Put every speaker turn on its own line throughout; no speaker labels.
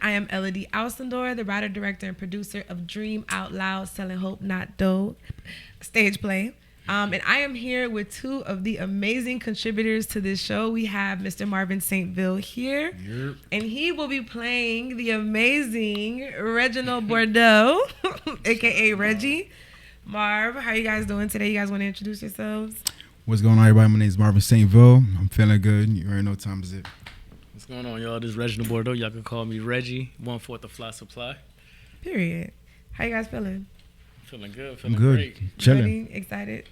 I am Elodie Alcindor, the writer, director, and producer of Dream Out Loud, Selling Hope Not Dough stage play. And I am here with two of the amazing contributors to this show. We have Mr. Marvin Saintville here, and he will be playing the amazing Reginald Bordeaux, aka Reggie. Marv, how you guys doing today? You guys want to introduce yourselves?
What's going on, everybody? My name is Marvin Saintville. I'm feeling good. You already know what time is it.
What's going on, y'all? This is Reginald Bordeaux. Y'all can call me Reggie, 1/4 of Fly Supply.
Period. How you guys feeling?
Feeling good.
I'm
Feeling
good.
great.
Chilling.
Ready? Excited?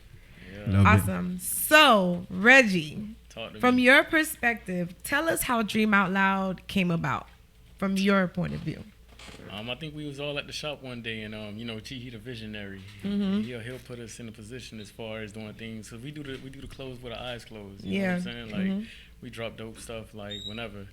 Yeah.
Love
Awesome. So, Reggie,
Talk to
from
me.
your perspective, tell us how Dream Out Loud came about from your point of view.
I think we was all at the shop one day, and G, he the visionary.
Mm-hmm.
He'll put us in a position as far as doing things. So we do the clothes with our eyes closed. You know what I'm saying? Like we drop dope stuff like whenever.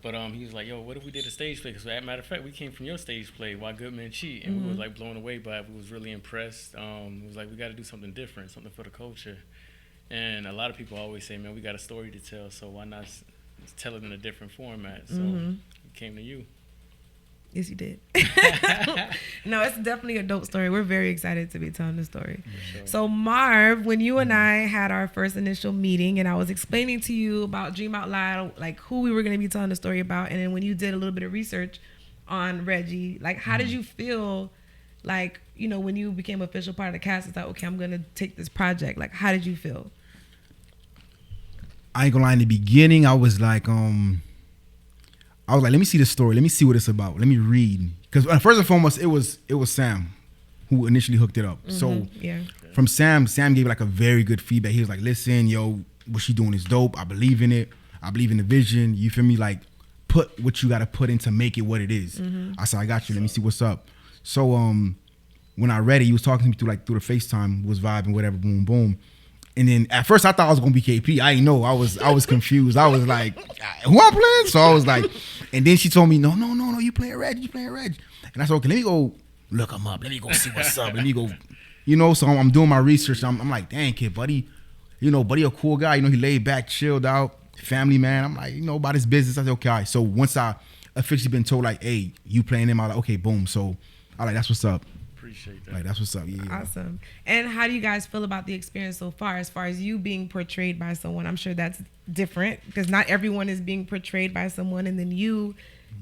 But he was like, yo, what if we did a stage play? Because as a matter of fact, we came from your stage play, Why Good Men Cheat, and we was like blown away by it. We was really impressed. It was like, we got to do something different, something for the culture. And a lot of people always say, man, we got a story to tell, so why not tell it in a different format? So we came to you.
Yes, you did. No, it's definitely a dope story. We're very excited to be telling the story.
Sure.
So, Marv, when you and I had our first initial meeting and I was explaining to you about Dream Out Loud, like who we were going to be telling the story about, and then when you did a little bit of research on Reggie, like how did you feel like, when you became official part of the cast, it's like, okay, I'm going to take this project. Like, how did you feel?
I ain't gonna lie, in the beginning, I was like, let me see the story. Let me see what it's about. Let me read. Because first and foremost, it was Sam who initially hooked it up. So from Sam gave like a very good feedback. He was like, listen, yo, what she doing is dope. I believe in it. I believe in the vision. You feel me? Like, put what you got to put in to make it what it is. I said, I got you. Let me see what's up. So when I read it, he was talking to me through the FaceTime, was vibing, whatever, boom, boom. And then at first I thought I was gonna be KP. I didn't know. I was confused. I was like, who I'm playing? So I was like, and then she told me, no, you playing Reggie, And I said, okay, let me go look him up. Let me go see what's up. Let me go, So I'm doing my research. I'm like, dang, kid, buddy, buddy a cool guy. He laid back, chilled out, family man. I'm like, about his business. I said, okay, all right. So once I officially been told like, hey, you playing him, I like, okay, boom. So I like, that's what's up.
Appreciate that.
Like, that's what's up. Yeah.
Awesome. And how do you guys feel about the experience so far as you being portrayed by someone? I'm sure that's different because not everyone is being portrayed by someone, and then you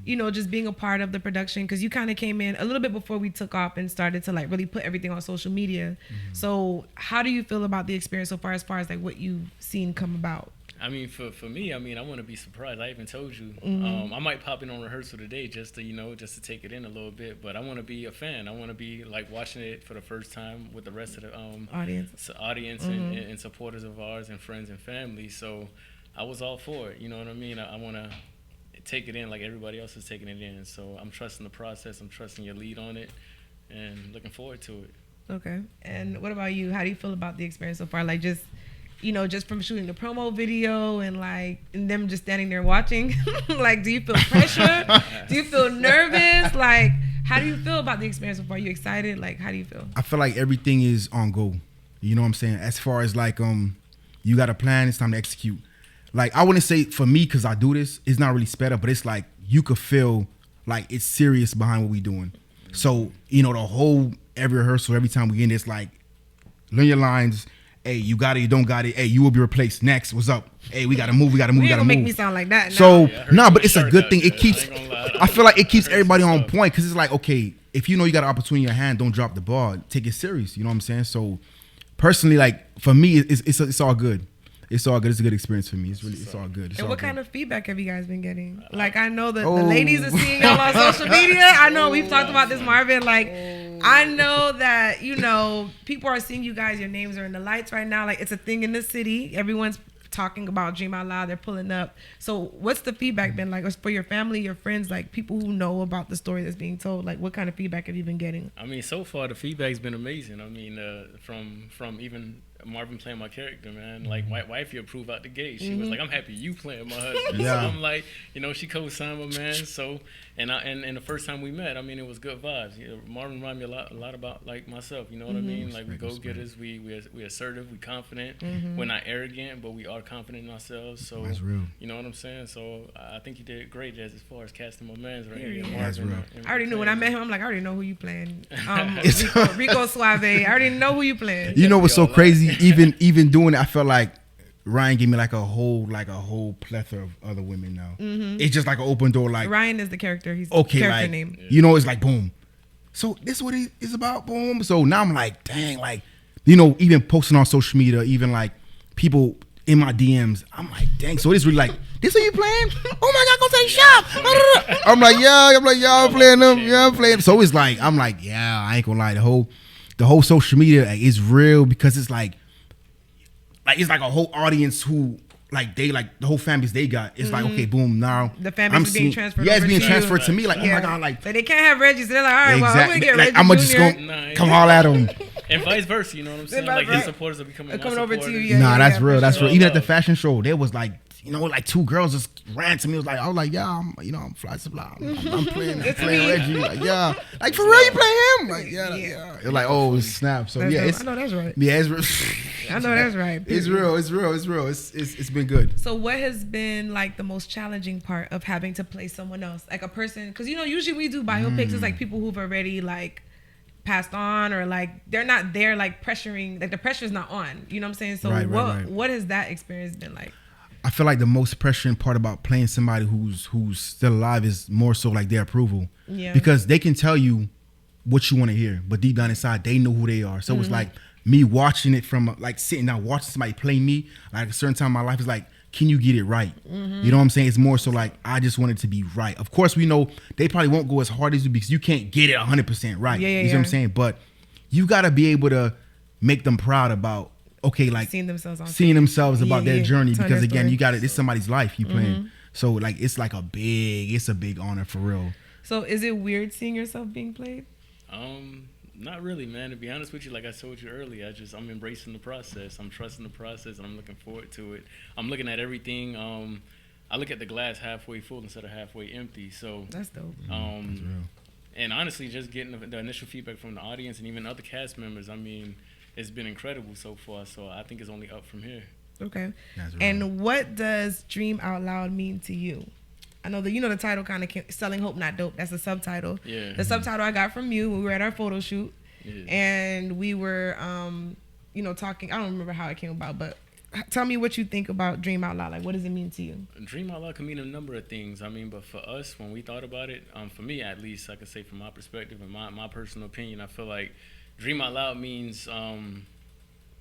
just being a part of the production, because you kind of came in a little bit before we took off and started to like really put everything on social media. So how do you feel about the experience so far as like what you've seen come about?
I mean, for me, I want to be surprised. I even told you, I might pop in on rehearsal today just to take it in a little bit. But I want to be a fan. I want to be like watching it for the first time with the rest of the audience and supporters of ours and friends and family. So I was all for it. You know what I mean? I want to take it in like everybody else is taking it in. So I'm trusting the process. I'm trusting your lead on it, and looking forward to it.
Okay. And what about you? How do you feel about the experience so far? Like just from shooting the promo video and them just standing there watching, like, do you feel pressure? Do you feel nervous? Like, how do you feel about the experience so far? Are you excited? Like, how do you feel?
I feel like everything is on go. You know what I'm saying? As far as like, you got a plan, it's time to execute. Like, I wouldn't say for me, cause I do this, it's not really sped up, but it's like, you could feel like it's serious behind what we doing. So, every rehearsal, every time we in this, like, learn your lines. Hey, you got it, you don't got it. Hey, you will be replaced. Next, what's up? Hey, we gotta move, we gotta move.
You ain't gonna make me sound like that.
So, but it's a good thing. It keeps, I feel like it keeps everybody on point, because it's like, okay, if you got an opportunity in your hand, don't drop the ball. Take it serious. You know what I'm saying? So, personally, like, for me, it's all good. It's all good. It's a good experience for me. It's all good.
And what kind of feedback have you guys been getting? Like, I know that the ladies are seeing y'all on social media. I know we've talked about this, Marvin. Like, I know that, people are seeing you guys. Your names are in the lights right now. Like, it's a thing in the city. Everyone's talking about Dream Out Loud. They're pulling up. So what's the feedback been like for your family, your friends, like people who know about the story that's being told? Like, what kind of feedback have you been getting?
I mean, so far the feedback's been amazing. I mean, from even Marvin playing my character, man. Like, wifey approved out the gate. She was like, I'm happy you playing my husband.
Yeah.
So I'm like, she co-signed my man. So, and the first time we met, I mean, it was good vibes. Marvin reminded me a lot about, like, myself. You know what I mean? Like, we go-getters. We assertive. We confident. We're not arrogant, but we are confident in ourselves. So,
that's real.
You know what I'm saying? So, I think you did great, as far as casting my mans right here.
Yeah.
That's real.
I already knew when I met him. I'm like, I already know who you playing. Rico Suave. I already know who you playing.
You know what's so crazy? Even doing it, I felt like Ryan gave me like a whole plethora of other women now. It's just like an open door. Like,
Ryan is the character. He's
okay,
character
like,
name.
it's like boom. So this is what it is about, boom. So now I'm like, dang, like, even posting on social media, even like people in my DMs, I'm like, dang. So it's really like, this what you playing? Oh my God, go take a shot. I'm like, yeah, I'm playing them. Yeah, I'm playing. So it's like, I'm like, yeah, I ain't gonna lie. The whole social media is real because it's like it's like a whole audience who like they like the whole families they got. It's like, okay, boom, now
the family's being transferred.
Yeah, it's being
to
transferred
you.
to me. Like, oh my God, like,
so they can't have Reggie. So they're like, all right, well, I'm gonna get Reggie.
Like, I'm just
Jr.
gonna come all at him.
And vice versa, you know what I'm saying? Like, his supporters are becoming my
over
supporters.
to you.
Nah, that's real. That's
sure.
real. Even at the fashion show, there was like, like two girls just ran to me. I was like, yeah, I'm fly supply. I'm playing Reggie. Like, yeah. Like, for real, you play him? Like, yeah. It's like, oh, snap. So,
I know that's right.
Yeah, it's real.
I know that's right.
It's real. It's been good.
So what has been like the most challenging part of having to play someone else? Like a person, because usually we do biopics, it's like people who've already like passed on, or like they're not there like pressuring, like the pressure's not on. You know what I'm saying? So
right.
What has that experience been like?
I feel like the most pressuring part about playing somebody who's still alive is more so like their approval. Yeah. Because they can tell you what you want to hear, but deep down inside, they know who they are. So it's like me watching it from like sitting down, watching somebody play me, like a certain time in my life is like, can you get it right? You know what I'm saying? It's more so like, I just want it to be right. Of course, we know they probably won't go as hard as you because you can't get it 100% right. You know what I'm saying? But you got to be able to make them proud about, okay, like seeing themselves about their journey, because again, you got it. It's somebody's life you playing. So like, it's a big honor for real.
So is it weird seeing yourself being played?
Not really, man. To be honest with you, like I told you earlier, I'm embracing the process. I'm trusting the process, and I'm looking forward to it. I'm looking at everything. I look at the glass halfway full instead of halfway empty. So
that's dope.
That's real.
And honestly, just getting the initial feedback from the audience and even other cast members, I mean, it's been incredible so far. So I think it's only up from here.
Okay. And what does Dream Out Loud mean to you? I know the title kind of Selling Hope Not Dope. That's the subtitle. Yeah. The subtitle I got from you when we were at our photo shoot. Yeah. And we were, talking. I don't remember how it came about, but tell me what you think about Dream Out Loud. Like, what does it mean to you?
Dream Out Loud can mean a number of things. I mean, but for us, when we thought about it, for me at least, I could say from my perspective and my personal opinion, I feel like Dream Out Loud means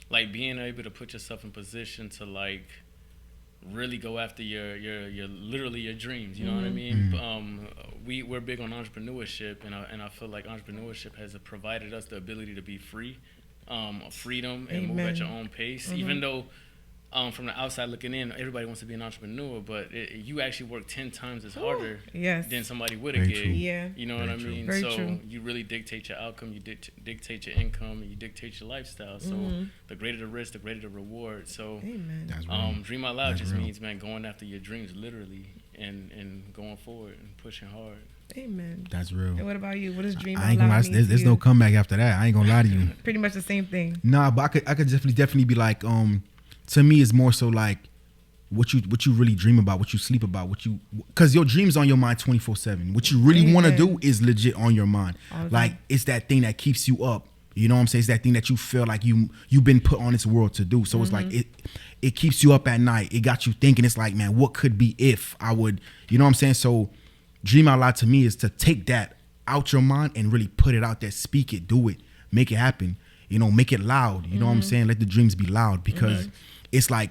like being able to put yourself in position to like really go after your literally your dreams. You know what I mean? We're big on entrepreneurship, and I feel like entrepreneurship has provided us the ability to be free, freedom, and move at your own pace. Even though from the outside looking in, everybody wants to be an entrepreneur, but you actually work 10 times as harder than somebody would have gig.
Yeah.
You know what I mean?
Very
so
true.
you really dictate your outcome, you dictate your income, and you dictate your lifestyle. So the greater the risk, the greater the reward. So Dream Out Loud just means, man, going after your dreams literally and going forward and pushing hard.
Amen.
That's real.
And what about you? What does Dream Out Loud
I ain't gonna lie, there's no comeback after that. I ain't gonna lie to you.
Pretty much the same thing.
Nah, but I could definitely be like, to me, it's more so like what you really dream about, what you sleep about, because your dreams on your mind 24/7. What you really want to do is legit on your mind. Like, it's that thing that keeps you up. You know what I'm saying? It's that thing that you feel like you've been put on this world to do. So it's like it keeps you up at night. It got you thinking. It's like, man, what could be if I would? You know what I'm saying? So Dream Out Loud to me is to take that out your mind and really put it out there, speak it, do it, make it happen. Make it loud. You know what I'm saying? Let the dreams be loud, because it's like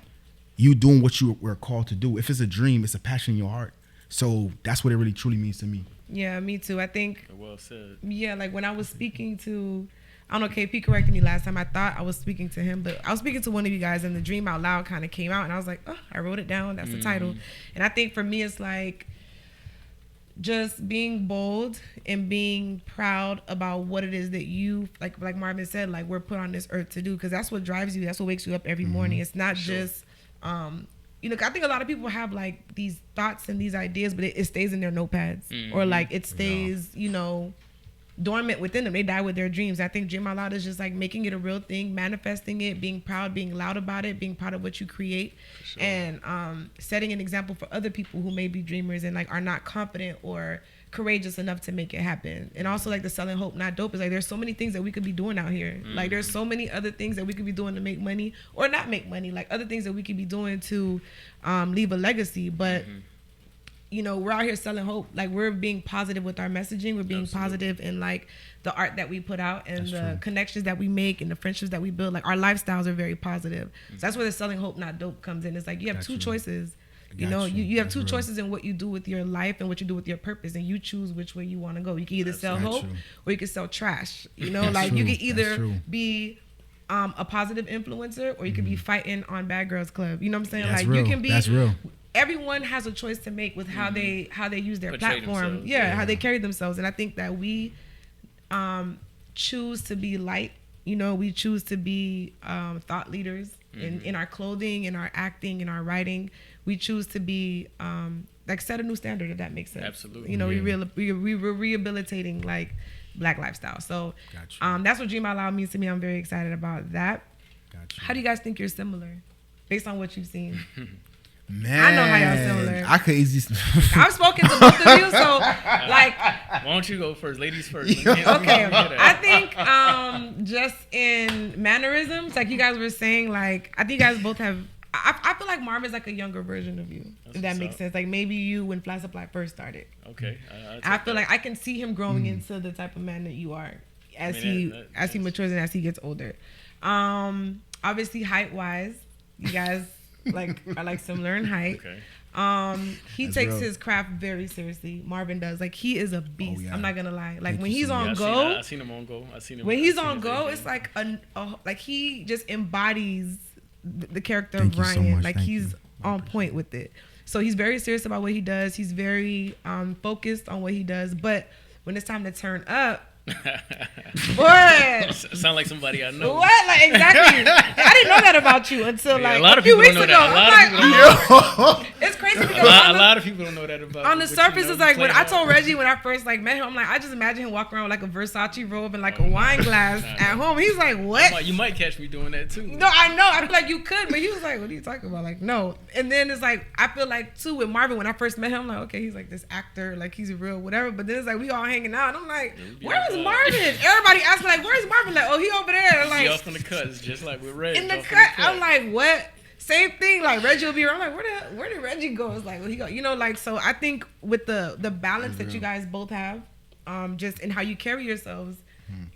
you doing what you were called to do. If it's a dream, it's a passion in your heart. So that's what it really truly means to me.
Yeah, me too. I think.
Well said.
Yeah, like when I was speaking to, I don't know, KP corrected me last time. I thought I was speaking to him, but I was speaking to one of you guys, and the Dream Out Loud kind of came out, and I was like, oh, I wrote it down. That's the title. And I think for me, it's like, just being bold and being proud about what it is that you, like Marvin said, like we're put on this earth to do, because that's what drives you. That's what wakes you up every morning. It's not just, you know, I think a lot of people have like these thoughts and these ideas, but it stays in their notepads or like it stays, you know, dormant within them. They die with their dreams. I think Dream Out Loud is just like making it a real thing, manifesting it, being proud, being loud about it, being proud of what you create, and setting an example for other people who may be dreamers and like are not confident or courageous enough to make it happen. And also like the selling hope not dope is like there's so many things that we could be doing out here. Like there's so many other things that we could be doing to make money or not make money, like other things that we could be doing to leave a legacy. But you know, we're out here selling hope. Like we're being positive with our messaging. We're being positive in like the art that we put out and the connections that we make and the friendships that we build. Like our lifestyles are very positive. So that's where the selling hope not dope comes in. It's like you have two choices. You know, you have two choices in what you do with your life and what you do with your purpose, and you choose which way you want to go. You can either sell hope or you can sell trash. You know, like you can either be a positive influencer or you can be fighting on Bad Girls Club. You know what I'm saying?
That's
like
real.
you can be.
That's real.
Everyone has a choice to make with how they use their platform. How they carry themselves. And I think that we choose to be light. You know, we choose to be thought leaders in our clothing, in our acting, in our writing. We choose to be like set a new standard, if that makes sense.
Absolutely.
You know, we're rehabilitating like Black lifestyle. So that's what Dream Out Loud means to me. I'm very excited about that. How do you guys think you're similar based on what you've seen?
Man,
I know how y'all similar.
I could easily.
I've spoken to both of you, so like.
Why don't you go first, ladies first?
Okay, I think just in mannerisms, like you guys were saying, like I think you guys both have. I feel like Marvin's like a younger version of you, if that makes sense. Like maybe you when Fly Supply first started.
Okay.
I feel like I can see him growing into the type of man that you are as he matures and as he gets older. Obviously height wise, you guys. Like are like similar in height. He
That's
takes
real.
his craft very seriously. Marvin does. Like he is a beast. I'm not gonna lie. Like when
you
he's
so
on
much.
go,
I seen him on go.
when he's on go, it's like like he just embodies the character of
Thank you so
Ryan.
much.
Like
Thank
he's
you.
on point with it. So he's very serious about what he does. He's very focused on what he does. But when it's time to turn up, what?
Sound like somebody I know.
What? Like exactly. I didn't know that about you until like
a lot
a
of
few
people
weeks
don't
ago.
know that.
I'm like, it's crazy because
A lot of people don't know that about
on
you,
the
but
surface,
you know,
it's like
play
when I
hard.
told Reggie when I first like met him, I'm like, I just imagine him walking around with like a Versace robe and like a wine glass at home. He's like, what?
You might catch me doing that too.
No, I know. I feel like you could, but he was like, what are you talking about? Like, no. And then it's like, I feel like too with Marvin, when I first met him, I'm like, okay, he's like this actor, like he's real, whatever. But then it's like, we all hanging out. And I'm like, where is Marvin? Everybody asks me like, where's Marvin? Like, oh, he over there. Like,
he off in the cuts, just like with Reggie.
in the cut. I'm like, what? Same thing. Like Reggie will be around. I'm like, where did Reggie go? It's like, where he go? You know, like, so I think with the balance that you guys both have, just in how you carry yourselves,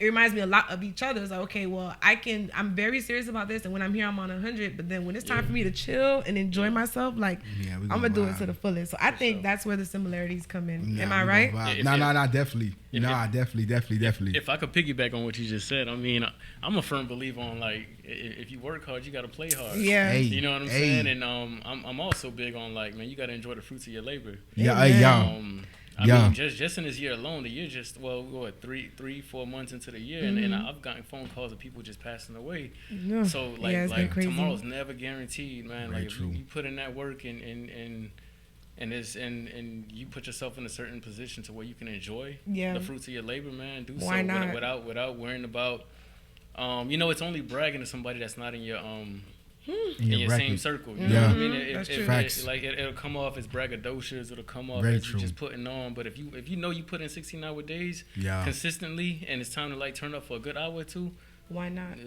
it reminds me a lot of each other. It's like, okay, well, I'm very serious about this, and when I'm here, I'm on 100. But then when it's time for me to chill and enjoy myself, like, I'm gonna do it to the fullest. So I think that's where the similarities come in. Am I right?
No, definitely. Definitely.
If I could piggyback on what you just said, I mean, I'm a firm believer on like if you work hard, you got to play hard.
Yeah.
Hey,
you know what I'm saying? And I'm also big on like, man, you got to enjoy the fruits of your labor. I mean, just in this year alone, the year just, well, what, 3-4 months into the year, and I've gotten phone calls of people just passing away.
Yeah.
So, like tomorrow's never guaranteed, man.
Very
like,
true.
you put in that work and you put yourself in a certain position to where you can enjoy the fruits of your labor, man. Do
Why
so
not?
without worrying about, it's only bragging to somebody that's not in your
in
your same circle. You know what I mean?
That's true.
It'll come off as braggadocious. It'll come off
Very
as
true.
you just putting on. But if you know you put in 16-hour days consistently, and it's time to like turn up for a good hour or two,
why not?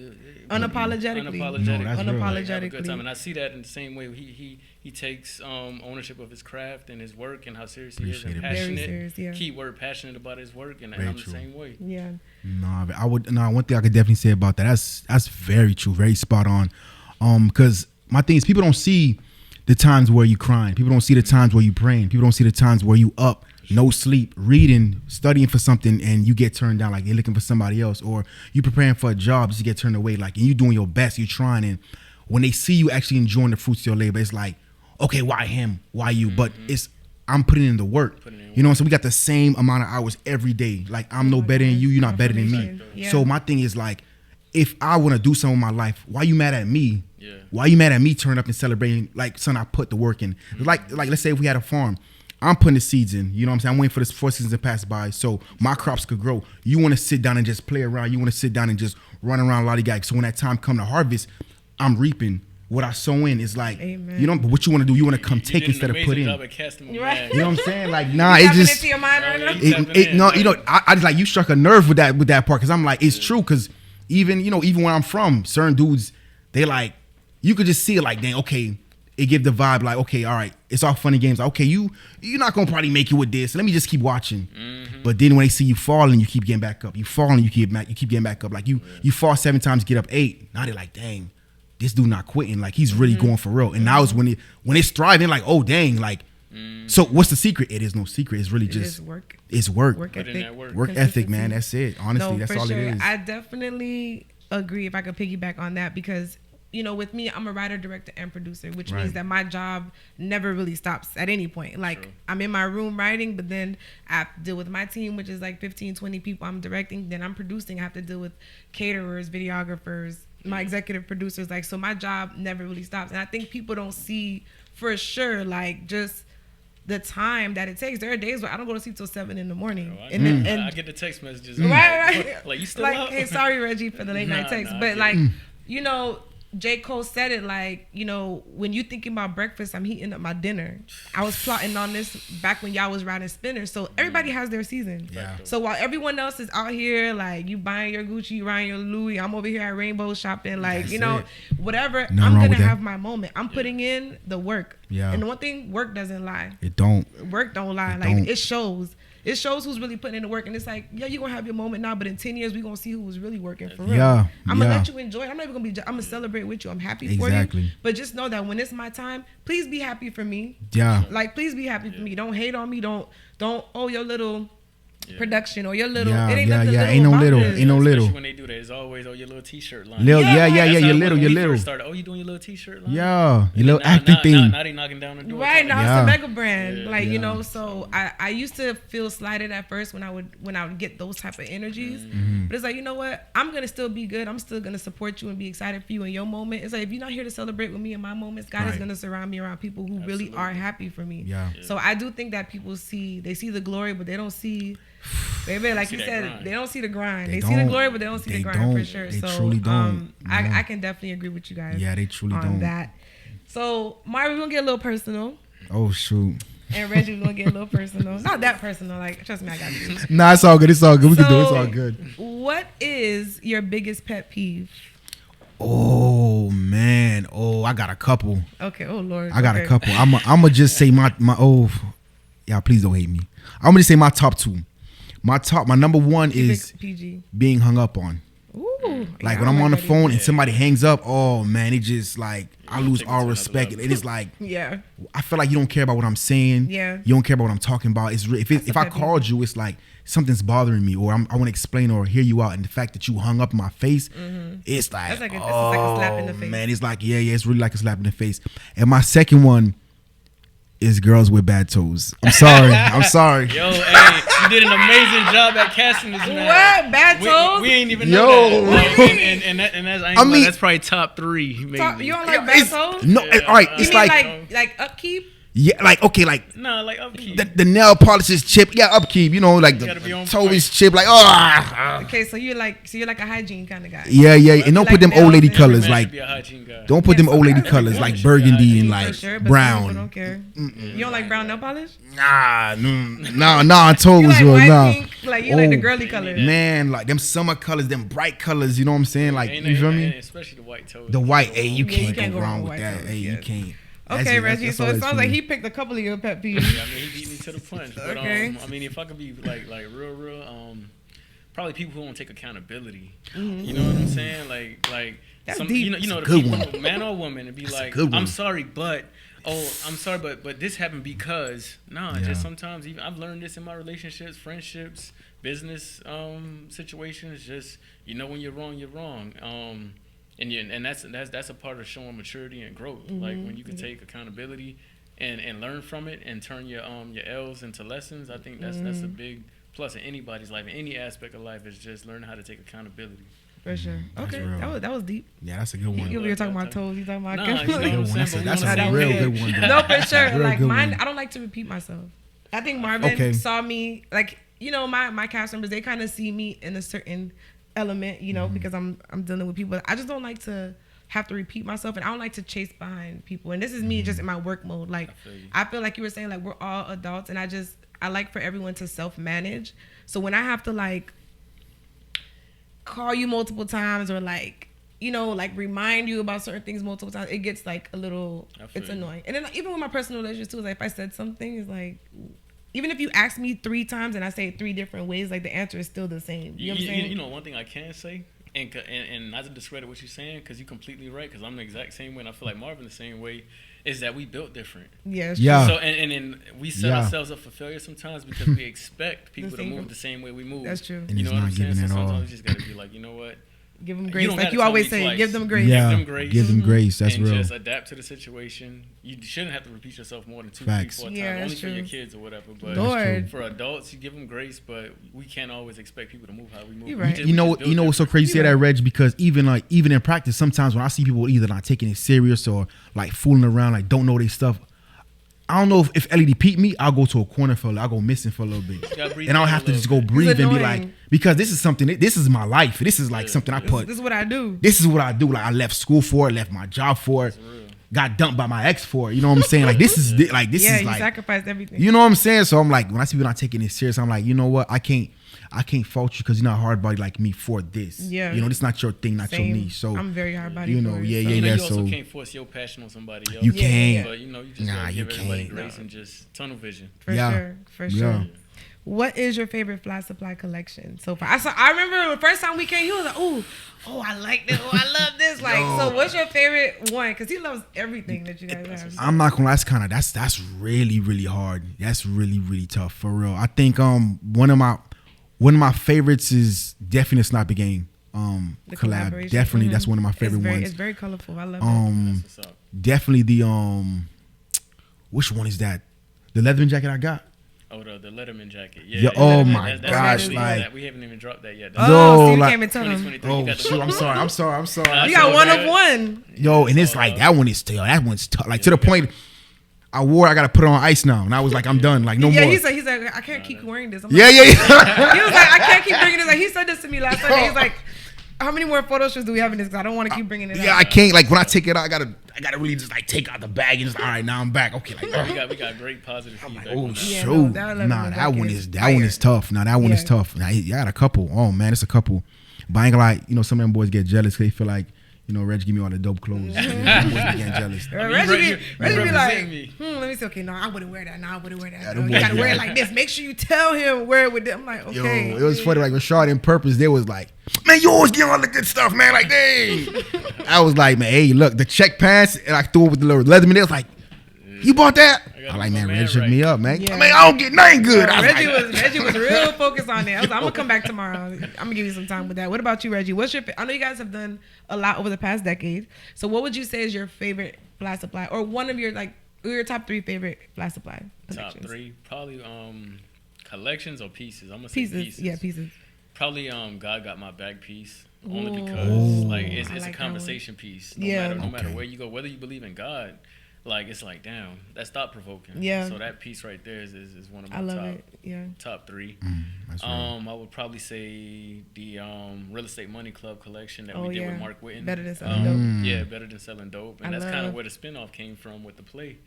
Unapologetically.
Have a good time. And I see that in the same way he takes ownership of his craft and his work and how serious he is and passionate.
Very serious,
Keyword, passionate about his work, and I'm the same way.
Yeah.
One thing I could definitely say about that. That's very true. Very spot on. Because my thing is, people don't see the times where you crying. People don't see the times where you praying. People don't see the times where you up, no sleep, reading, studying for something, and you get turned down. Like you're looking for somebody else, or you preparing for a job just to get turned away. Like, and you doing your best, you trying, and when they see you actually enjoying the fruits of your labor, it's like, okay, why him? Why you? But I'm putting in the work. You know, so we got the same amount of hours every day. Like I'm no better than you, you're not better than me. Yeah. So my thing is like, if I want to do something in my life, why you mad at me? Yeah. Why you mad at me turning up and celebrating like son, I put the work in. Like let's say if we had a farm, I'm putting the seeds in. You know what I'm saying? I'm waiting for this 4 seasons to pass by so my crops could grow. You want to sit down and just play around. You want to sit down and just run around lollygag. So when that time come to harvest, I'm reaping. What I sow in is like, Amen. You know, but what you want to do, you want to come take instead of put in. Right. You know what I'm saying? Like, nah, it's just, into your mind right now? You know, I just like, you struck a nerve with that part. Cause I'm like, it's true. Cause even where I'm from, certain dudes, they like, you could just see it like, dang, okay, it give the vibe like, okay, all right, it's all funny games. Like, okay, you're not gonna probably make it with this. Let me just keep watching. Mm-hmm. But then when they see you falling, you keep getting back up. You fall and you keep getting back up. Like you fall 7 times, get up 8. Now they're like, dang, this dude not quitting. Like he's really going for real. And now is when it's thriving, like, oh dang, like. So what's the secret? It is no secret. It's really just
work.
It's work.
Work ethic.
Work ethic, man. That's it. Honestly, that's all it is.
I definitely agree. If I could piggyback on that, because you know, with me, I'm a writer, director, and producer, which means that my job never really stops at any point. Like, I'm in my room writing, but then I have to deal with my team, which is like 15, 20 people I'm directing. Then I'm producing. I have to deal with caterers, videographers, my executive producers. Like, so my job never really stops. And I think people don't see for sure, like, just the time that it takes. There are days where I don't go to sleep till 7 in the morning.
I get the text messages.
Right.
Like, you still
like,
up?
Hey, sorry, Reggie, for the late night text. But, like, you know, J. Cole said it like, you know, when you thinking about breakfast, I'm heating up my dinner. I was plotting on this back when y'all was riding spinners. So everybody has their season.
Yeah.
So while everyone else is out here, like you buying your Gucci, you buying your Louis, I'm over here at Rainbow shopping, like,
That's
you know,
it.
whatever.
Nothing
I'm going to
that.
have my moment. I'm putting in the work.
Yeah.
And the one thing, work doesn't lie.
It don't.
Work don't lie. It shows. It shows who's really putting in the work. And it's like, yeah, you're going to have your moment now, but in 10 years, we're going to see who was really working for real.
Yeah.
I'm going to let you enjoy it. I'm not even going to I'm going to celebrate with you. I'm happy for you. But just know that when it's my time, please be happy for me.
Yeah.
Like, please be happy for me. Don't hate on me. Don't, your little production or your little.
Yeah,
it ain't
ain't no little. Ain't no little.
Especially when they do that, it's always, your little t-shirt line.
Your little.
You doing your little t-shirt line?
Yeah, your little acting thing.
Now they knocking down the door.
Right, now it's a mega brand. You know, so I used to feel slighted at first when I would get those type of energies. Mm-hmm. But it's like, you know what? I'm gonna still be good. I'm still gonna support you and be excited for you in your moment. It's like, if you're not here to celebrate with me in my moments, God is gonna surround me around people who really are happy for me.
Yeah.
So I do think that people see the glory, but they don't see. Baby, like you said, grind. They don't see the grind. They see the glory, but they don't see the grind for sure.
They
so
truly don't.
I can definitely agree with you guys.
Yeah, they truly
on
don't.
That. So Marvin, we're gonna get a little personal.
Oh shoot.
And Reggie, we're gonna get a little personal. Not that personal, like trust me, I got you.
Nah, it's all good. It's all good. We can do it. It's all good.
What is your biggest pet peeve?
Oh man. Oh, I got a couple.
Okay. Oh Lord.
I got a couple. I'ma just say my y'all please don't hate me. I'm gonna just say my top 2. My number 1 is
PG.
Being hung up on.
Ooh,
like when I'm on the phone and somebody hangs up, oh man, it just like I lose all respect. It is like I feel like you don't care about what I'm saying. Yeah, you don't care about what I'm talking about. It's if I called you, it's like something's bothering me, or I want to explain or hear you out, and the fact that you hung up in my face, it's like
it's like a slap in the face.
Man, it's like it's really like a slap in the face. And my second one is girls with bad toes. I'm sorry.
Yo, hey, you did an amazing job at casting this man.
What? Bad toes?
We ain't even know that. And that's probably top 3. Maybe.
You don't like bad toes?
No, all right. It's
like upkeep?
Yeah, like okay, like
no, like upkeep.
The nail polish is chipped. Yeah, upkeep. You know, like the toe is chipped. Like
Okay, so you're like a hygiene kind of guy.
Yeah, and don't put them old lady colors like. Don't put them old lady colors like burgundy and like brown.
Don't care. You don't like brown nail polish?
Nah, toes well, nah.
Like you like the girly colors.
Man, like them summer colors, them bright colors. You know what I'm saying? Like you feel me?
Especially the white toes.
The white, hey, you can't go wrong with that. Hey, you can't.
Okay, Reggie. So it sounds like he picked a couple of your pet peeves.
Yeah, I mean, he beat me to the punch. But, okay. I mean, if I could be like real, probably people who don't take accountability. Mm-hmm. You know what I'm saying? Like
that's deep.
You know the people, man or woman, and be like, I'm sorry, but this happened because just sometimes even I've learned this in my relationships, friendships, business situations. Just when you're wrong, you're wrong. And that's a part of showing maturity and growth. Mm-hmm. Like when you can take accountability and learn from it and turn your L's into lessons. I think that's a big plus in anybody's life, in any aspect of life, is just learning how to take accountability.
For sure. Okay, that was deep.
Yeah, that's a good one.
You were talking about toes. You talking about
that's a real good one.
No, for sure. Like mine, I don't like to repeat myself. I think Marvin saw me, like, you know, my cast members, they kind of see me in a certain element, you know, because I'm dealing with people. I just don't like to have to repeat myself, and I don't like to chase behind people. And this is me just in my work mode. Like, I feel like you were saying, like, we're all adults, and I like for everyone to self-manage. So when I have to, like, call you multiple times or, like, you know, like, remind you about certain things multiple times, it gets, like, a little, it's annoying. And then even with my personal relationships, too, is like, if I said something, it's like, even if you ask me 3 times and I say it 3 different ways, like, the answer is still the same. You know what I'm saying?
You know, one thing I can say, and not to discredit what you're saying, because you're completely right, because I'm the exact same way, and I feel like Marvin the same way, is that we built different.
Yeah.
So and then we set ourselves up for failure sometimes because we expect people to move the same way we move.
That's true.
And
you know what I'm saying? So sometimes we just gotta be like, you know what?
Give them grace. Like you always say, give them grace.
Yeah,
give them grace.
Give them grace. That's
and
real.
Just adapt to the situation. You shouldn't have to repeat yourself more than 2, 3, 4 times. Only for your kids or whatever. But for adults, you give them grace. But we can't always expect people to move how we move.
You're right.
You know what's so crazy? You say that, Reg, because even in practice, sometimes when I see people either not taking it serious or like fooling around, like don't know their stuff. I don't know if LED peep me, I'll go to a corner I'll go missing for a little bit. And I don't have to just go breathe and be like, because this is something, this is my life. This is like something I put.
This is what I do.
This is what I do. Like I left school for it, left my job for it, got dumped by my ex for it. You know what I'm saying? Like this is like,
you sacrificed everything.
You know what I'm saying? So I'm like, when I see people not taking it serious, I'm like, you know what? I can't fault you because you're not hard body like me for this.
Yeah.
You know, this is not your thing, not your niche. So
I'm very hard body.
You know,
You also can't force your passion on somebody else.
You can't.
But you know, you just gotta give everybody grace and just tunnel vision.
For sure. What is your favorite Fly Supply collection so far? I remember the first time we came, you was like, oh, I like this. Oh, I love this. Like, so what's your favorite one? Because he loves everything that you guys have.
I'm not gonna lie, that's really, really hard. That's really, really tough for real. I think one of my favorites is definitely Snappy Game
the
collab. Definitely, that's one of my favorite ones.
It's very colorful. I love it.
Definitely the which one is that? The Leatherman jacket I got.
Oh, the Letterman jacket.
Yeah. Oh my gosh! Like
we haven't even dropped that yet.
So you came and told him.
Oh shoot! I'm sorry.
You got one of one.
Yo, and it's like that one's tough. Like to the point. I gotta put it on ice now, and I was like, I'm done. Like no more.
Yeah, he's like, I can't keep wearing this.
Yeah.
He was like, I can't keep bringing this. Like he said this to me last Sunday. He's like, how many more photo shoots do we have in this? Because I don't want to keep bringing it out.
Yeah, I can't. Like when I take it out, I gotta really just like take out the bag and just all right. Now I'm back. Okay, like
we got great positive feedback.
Like, oh
shoot!
No, that one is tough. Now that one is tough. Now you got a couple. Oh man, it's a couple. But I ain't gonna lie. You know, some of them boys get jealous because they feel like, you know, Reggie give me all the dope clothes. Boys be getting jealous.
Reggie be like, let me see. Okay, no, I wouldn't wear that. No, I wouldn't wear that. Yeah, you gotta wear it like this. Make sure you tell him wear it with them. I'm like, okay.
Yo, it was funny. Like with Shard in Purpose, they was like, man, you always get all the good stuff, man. Like, dang. I was like, man, hey, look, the check pants, and I threw it with the little Leatherman. They was like, you bought that? I'm like, man, Reggie shook me up, man. Yeah. I mean, I don't get nothing good.
Reggie was real focused on it. I was like, I'm gonna come back tomorrow. I'm gonna give you some time with that. What about you, Reggie? I know you guys have done a lot over the past decade. So what would you say is your favorite Fly Supply, or one of your your top 3 favorite Fly Supply collections?
Top 3, probably collections or pieces. I'm gonna say pieces.
Yeah, pieces.
Probably God Got My Back piece. Only because it's a conversation piece. No matter where you go, whether you believe in God. Like it's like, damn, that's thought provoking.
Yeah.
So that piece right there is one of my top 3.
That's right.
I would probably say the Real Estate Money Club collection that we did with Mark Whitten.
Better Than Selling Dope.
Yeah, Better Than Selling Dope, and that's kind of where the spinoff came from with the play.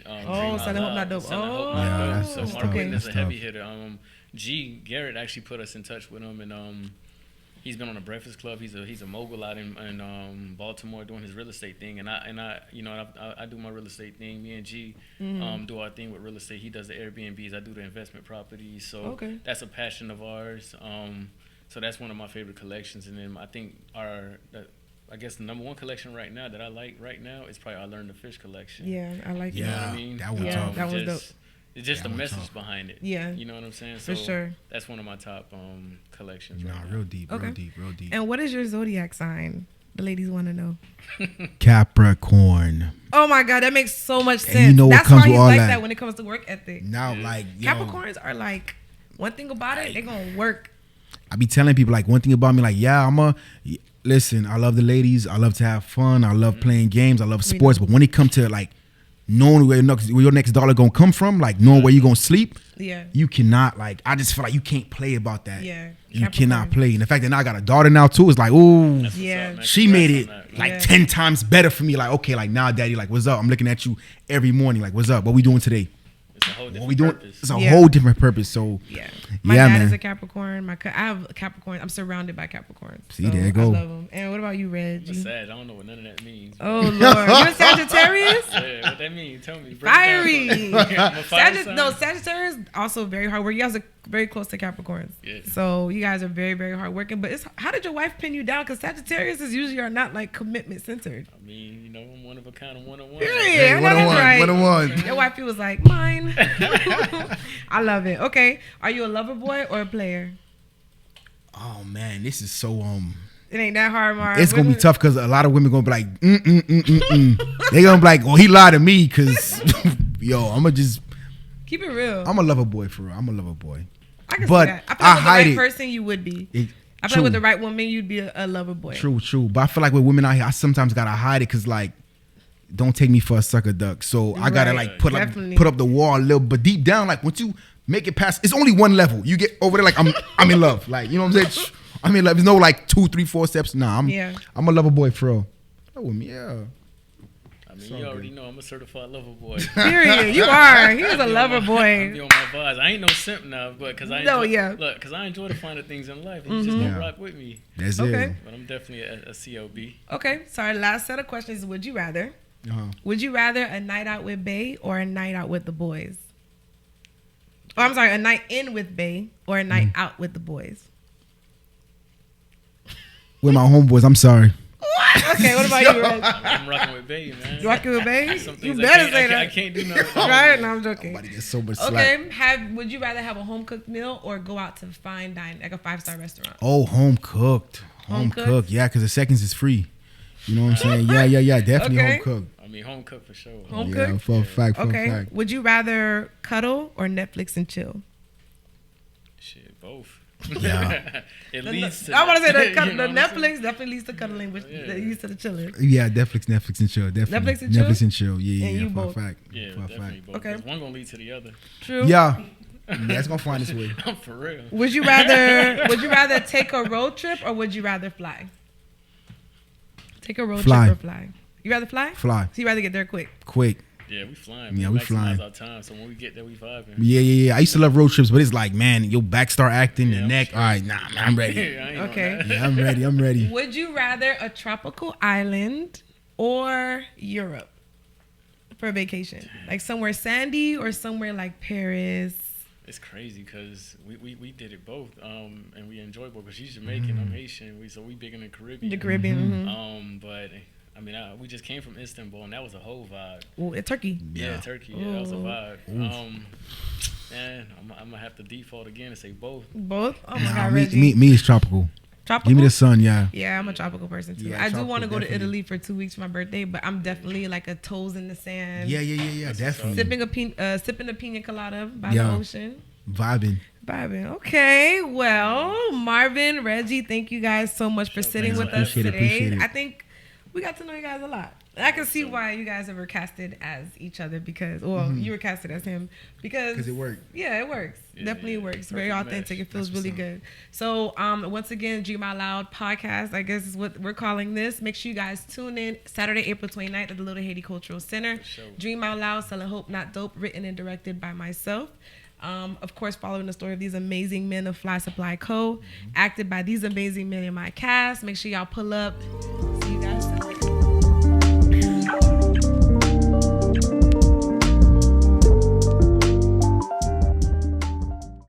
Selling Hope Not Dope.
So Mark Whitten is a heavy hitter. Garrett actually put us in touch with him, and he's been on the Breakfast Club. He's a mogul out in Baltimore doing his real estate thing, and I do my real estate thing. Me and G do our thing with real estate. He does the Airbnbs. I do the investment properties. So that's a passion of ours. So that's one of my favorite collections. And then I think I guess the number 1 collection right now that I like right now is probably our Learn to Fish collection.
Yeah, I like
you
that.
You know what I mean?
That was tough.
That was dope.
It's just the message behind it.
Yeah.
You know what I'm saying?
For sure.
That's one of my top collections.
Real deep. And
what is your zodiac sign? The ladies want to know.
Capricorn.
Oh my God, that makes so much sense.
And you know what
That's
comes
why he's
with all
like
that.
that when it comes to work ethic.
Now, like,
Capricorns are like, one thing about it, they're gonna work.
I be telling people, like, one thing about me, like, listen, I love the ladies. I love to have fun. I love playing games. I love sports. But when it comes to, like, knowing where your next dollar gonna come from, like, knowing where you gonna sleep, you cannot, like, I just feel like you can't play about that.
Yeah.
You cannot play. And the fact that now I got a daughter now, too, is like, ooh, she made it, like, 10 times better for me. Like, okay, like, now, daddy, like, what's up? I'm looking at you every morning. Like, what's up? What we doing today?
It's a whole different purpose.
It's a whole different purpose. So
my dad is a Capricorn. I have a Capricorn. I'm surrounded by Capricorns.
See, there you go.
I love them. And what about you, Reggie?
I'm sad. I don't know what none of that means.
Oh Lord, you're a Sagittarius.
Yeah, what that means? Tell me.
Fiery.
No,
Sagittarius also very hard work. You guys are very close to Capricorns.
Yeah.
So you guys are very, very hard working. But how did your wife pin you down? Because Sagittarius is usually are not like commitment centered.
I mean, you know, I'm one of a kind of one-on-one.
Yeah,
one-on-one.
Your wife was like, mine. I love it. Okay. Are you a lover boy or a player?
Oh man, this is so
It ain't that hard, Marv.
It's gonna be tough because a lot of women gonna be like, They gonna be like, well, he lied to me because, yo, I'm gonna just
keep it real.
I'm a lover boy for real. I'm a lover boy.
I can
but
see that. I feel like with the right person, you would be. I feel like with the right woman, you'd be a lover boy.
True. But I feel like with women out here, I sometimes gotta hide it because, like, don't take me for a sucker duck. So I gotta like put up the wall a little, but deep down, like once you make it past, it's only one level. You get over there, like I'm in love. Like, you know what I'm saying? I'm in love. There's no like 2, 3, 4 steps. Nah, I'm a lover boy for real. Oh, yeah.
I mean, you already know I'm a certified lover boy.
Period. You are. He's a lover boy.
I be on my vibes. I ain't no simp now, but because I enjoy the finer things in life. And you just don't rock with me.
That's it.
But I'm definitely a CLB.
Okay. So our last set of questions is: would you rather? Would you rather a night out with Bae or a night out with the boys? Oh, I'm sorry, a night in with Bae or a night out with the boys?
With my homeboys, I'm sorry.
What? Okay, what about you, Reg?
I'm rocking with Bae, man.
You rocking with Bae?
You
better say that.
I can't do nothing.
Right? No, I'm joking.
Somebody gets so much slack.
Okay, would you rather have a home cooked meal or go out to fine dining, like a 5-star restaurant?
Oh, home cooked. Home cooked. Yeah, because the seconds is free. You know what I'm saying? Yeah. Definitely home cooked.
I mean, home cooked for sure.
Home cooked?
Yeah, for a fact.
Okay. Would you rather cuddle or Netflix and chill?
Shit, both.
Yeah.
It leads to
I want to say
that,
the Netflix definitely leads to cuddling, which leads to the chilling.
Yeah, Netflix and chill. Definitely.
Netflix and chill?
Yeah,
you
for
both.
a fact.
Yeah,
for a
definitely
fact.
both.
Okay.
One gonna lead to the other.
True.
Yeah. It's gonna find its way.
For real.
Would you rather take a road trip or would you rather fly? Take a road trip or fly? You rather fly?
Fly.
So you rather get there quick?
Yeah, we flying.
Yeah,
we
flying.
Our time, so when we get there, we vibing.
Yeah. I used to love road trips, but it's like, man, your back start acting, the neck. All right, nah, man, I'm ready.
Okay.
Yeah, I'm ready.
Would you rather a tropical island or Europe for a vacation? Like somewhere sandy or somewhere like Paris?
It's crazy because we did it both, and we enjoyed both. Because she's Jamaican, I'm Haitian, so we big in the Caribbean.
The Caribbean.
But I mean, we just came from Istanbul, and that was a whole vibe.
Ooh, Turkey.
Yeah, Turkey. Yeah, that was a vibe. Man, I'm gonna have to default again and say both.
Both? Oh my God, Reggie.
Me is tropical.
Tropical?
Give me the sun, yeah.
Yeah, I'm a tropical person too.
Yeah,
I do want to go to Italy for 2 weeks for my birthday, but I'm definitely like a toes in the sand.
Yeah, definitely.
Sipping a pina colada by the ocean.
Vibing.
Okay, well, Marvin, Reggie, thank you guys so much for sitting with us today.
Appreciate it.
I think we got to know you guys a lot. And I can see why you guys were casted as each other because, you were casted as him because
it worked.
Yeah, it works. Definitely works. Very authentic. It feels really good. So, once again, Dream Out Loud podcast, I guess is what we're calling this. Make sure you guys tune in Saturday, April 29th at the Little Haiti Cultural Center. Dream Out Loud, Selling Hope, Not Dope, written and directed by myself. Of course, following the story of these amazing men of Fly Supply Co., acted by these amazing men in my cast. Make sure y'all pull up,